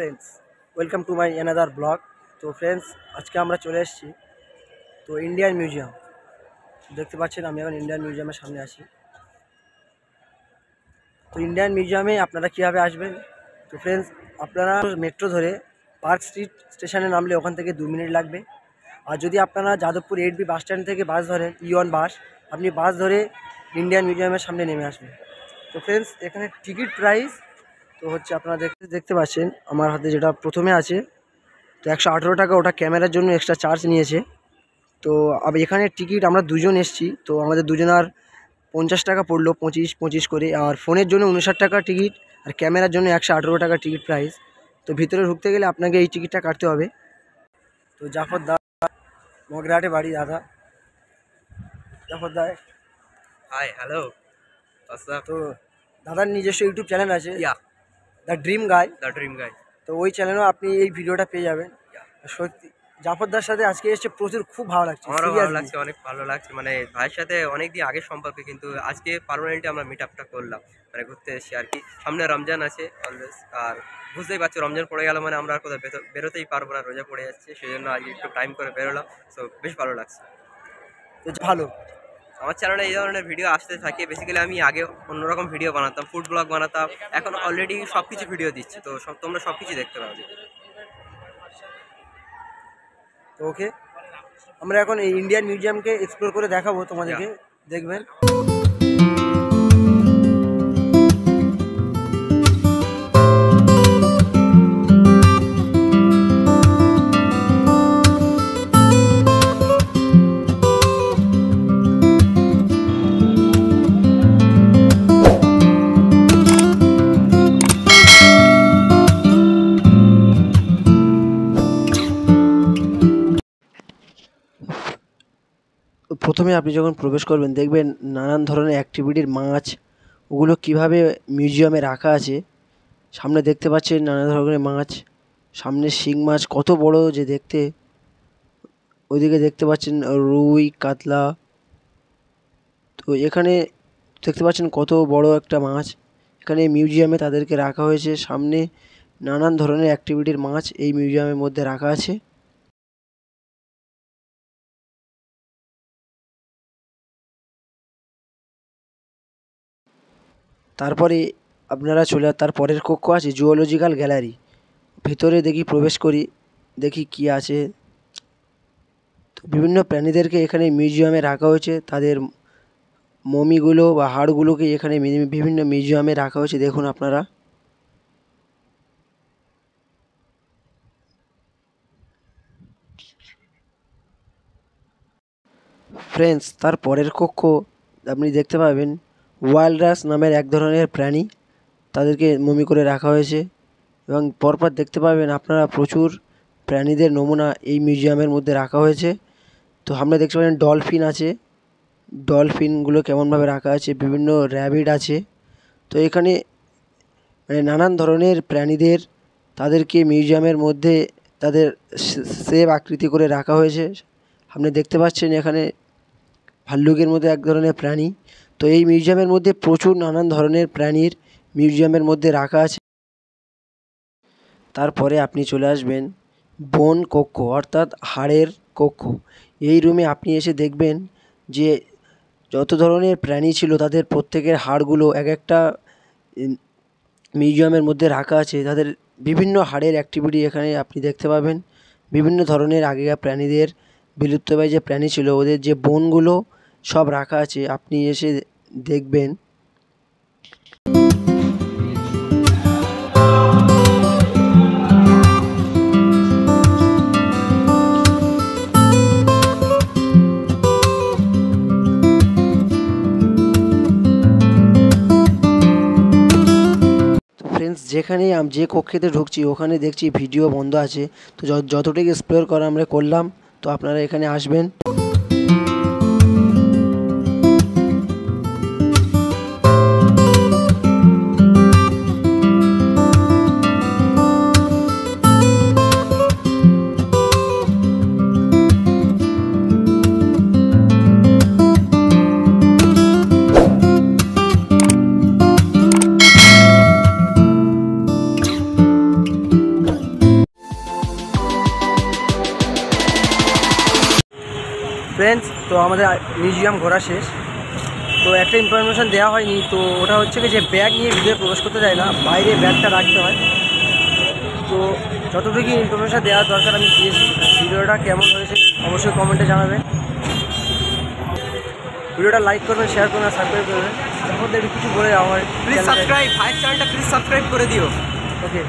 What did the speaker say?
Friends, welcome to my another blog. তো friends, আজকে আমরা চলে এসেছি তো ইন্ডিয়ান মিউজিয়াম। দেখতে পাচ্ছেন আমি এখন ইন্ডিয়ান মিউজিয়ামের সামনে আছি। তো ইন্ডিয়ান মিউজিয়ামে আপনারা কীভাবে আসবেন? তো ফ্রেন্ডস, আপনারা মেট্রো ধরে পার্ক স্ট্রিট স্টেশনে নামলে ওখান থেকে 2 মিনিট লাগবে। আর যদি আপনারা যাদবপুর 8B বাস স্ট্যান্ড থেকে বাস ধরেন, E1 বাস, আপনি বাস ধরে ইন্ডিয়ান মিউজিয়ামের সামনে নেমে আসবেন। তো ফ্রেন্ডস, এখানে টিকিট প্রাইস তো হচ্ছে আপনারা দেখতে পাচ্ছেন আমার হাতে যেটা প্রথমে আছে, তো 118 টাকা। ওটা ক্যামেরার জন্য এক্সট্রা চার্জ নিয়েছে। তো এখানে টিকিট আমরা দুজন এসেছি, তো আমাদের দুজনার 50 টাকা পড়লো, 25 করে। আর ফোনের জন্য 59 টাকা টিকিট, আর ক্যামেরার জন্য 118 টাকা টিকিট প্রাইস। তো ভিতরে ঢুকতে গেলে আপনাকে এই টিকিটটা কাটতে হবে। তো জাফর দা মগরাহাটে বাড়ি। দাদা জাফর দা, হাই, হ্যালো। তো দাদার নিজস্ব ইউটিউব চ্যানেল আছে, দ্য ড্রিম গাই। তো ওই চ্যানেলেও আপনি এই ভিডিওটা পেয়ে যাবেন। সত্যি জাফরদার সাথে আজকে এসে প্রচুর খুব ভালো লাগছে। আমারও ভালো লাগছে, অনেক ভালো লাগছে। মানে ভাইয়ের সাথে অনেকদিন আগের সম্পর্কে, কিন্তু আজকে পার্মানেন্টলি আমরা মিট আপটা করলাম, মানে ঘুরতে এসেছি আর কি। সামনে রমজান আছে অলওয়েজ, আর বুঝতেই পারছো রমজান পড়ে গেল মানে আমরা আর কোথাও বেরোতেই পারবো না, রোজা পড়ে যাচ্ছে। সেই জন্য আজকে একটু টাইম করে বেরোলাম। সো বেশ ভালো লাগছে। তো ভালো, আমার চ্যানেলে এই ধরনের ভিডিও আসতে থাকে। বেসিক্যালি আমি আগে অন্যরকম ভিডিও বানাতাম, ফুড ব্লগ বানাতাম। এখন অলরেডি সব কিছু ভিডিও দিচ্ছি, তো তোমরা সব কিছু দেখতে পাবে। তো ওকে, আমরা এখন এই ইন্ডিয়ান মিউজিয়ামকে এক্সপ্লোর করে দেখাবো তোমাদেরকে, দেখবেন। প্রথমে আপনি যখন প্রবেশ করবেন দেখবেন নানান ধরনের অ্যাক্টিভিটির মাছ, ওগুলো কিভাবে মিউজিয়ামে রাখা আছে। সামনে দেখতে পাচ্ছেন নানা ধরনের মাছ, সামনে শিং মাছ কত বড় যে দেখতে। ওইদিকে দেখতে পাচ্ছেন রুই, কাতলা। তো এখানে দেখতে পাচ্ছেন কত বড় একটা মাছ। এখানে মিউজিয়ামে তাদেরকে রাখা হয়েছে। সামনে নানান ধরনের অ্যাক্টিভিটির মাছ এই মিউজিয়ামের মধ্যে রাখা আছে। তারপরে আপনারা তার পরের কক্ষ আছে জুওলজিক্যাল গ্যালারি। ভিতরে দেখি প্রবেশ করি, দেখি কি আছে। তো বিভিন্ন প্রাণীদেরকে এখানে মিউজিয়ামে রাখা হয়েছে, তাদের মমিগুলো বা হাড়গুলোকে এখানে বিভিন্ন মিউজিয়ামে রাখা হয়েছে, দেখুন আপনারা। ফ্রেন্ডস, তার পরের কক্ষ আপনি দেখতে পাবেন ওয়াইল্ডাস নামের এক ধরনের প্রাণী, তাদেরকে মমি করে রাখা হয়েছে। এবং পরপর দেখতে পাবেন আপনারা প্রচুর প্রাণীদের নমুনা এই মিউজিয়ামের মধ্যে রাখা হয়েছে। তো আমরা দেখতে পাবেন ডলফিন আছে, ডলফিনগুলো কেমনভাবে রাখা আছে, বিভিন্ন র্যাবিট আছে। তো এখানে মানে নানান ধরনের প্রাণীদের তাদেরকে মিউজিয়ামের মধ্যে তাদের সেভ আকৃতি করে রাখা হয়েছে। আপনি দেখতে পাচ্ছেন এখানে ভাল্লুকের মধ্যে এক ধরনের প্রাণী। তো এই মিউজিয়ামের মধ্যে প্রচুর নানান ধরনের প্রাণীর মিউজিয়ামের মধ্যে রাখা আছে। তারপরে আপনি চলে আসবেন বোন কক্ষ, অর্থাৎ হাড়ের কক্ষ। এই রুমে আপনি এসে দেখবেন যে যত ধরনের প্রাণী ছিল তাদের প্রত্যেকের হাড়গুলো এক একটা মিউজিয়ামের মধ্যে রাখা আছে। তাদের বিভিন্ন হাড়ের অ্যাক্টিভিটি এখানে আপনি দেখতে পাবেন। বিভিন্ন ধরনের আগেকার প্রাণীদের, বিলুপ্তপ্রায় যে প্রাণী ছিল ওদের যে বোনগুলো সব রাখা আছে, আপনি এসে দেখবেন। ফ্রেন্ডস, যে কক্ষেতে ঢুকছি ওখানে দেখছি ভিডিও বন্ধ আছে। তো যতটুকু এক্সপ্লোর করা আমরা করলাম। তো আপনারা এখানে আসবেন। আমাদের মিউজিয়াম ঘোরা শেষ। তো একটা ইনফরমেশান দেওয়া হয়নি, তো ওটা হচ্ছে কি যে ব্যাগ নিয়ে ভিতরে প্রবেশ করতে দেয় না, বাইরে ব্যাগটা রাখতে হয়। তো যতটুকু ইনফরমেশান দেওয়ার দরকার আমি দিয়েছি। ভিডিওটা কেমন হয়েছে অবশ্যই কমেন্টে জানাবেন। ভিডিওটা লাইক করবেন, শেয়ার করবেন আর সাবস্ক্রাইব করবেন। তারপর কিছু বলে আমার প্লিজ সাবস্ক্রাইব, ভাইয়ের চ্যানেলটা প্লিজ সাবস্ক্রাইব করে দিও। ওকে।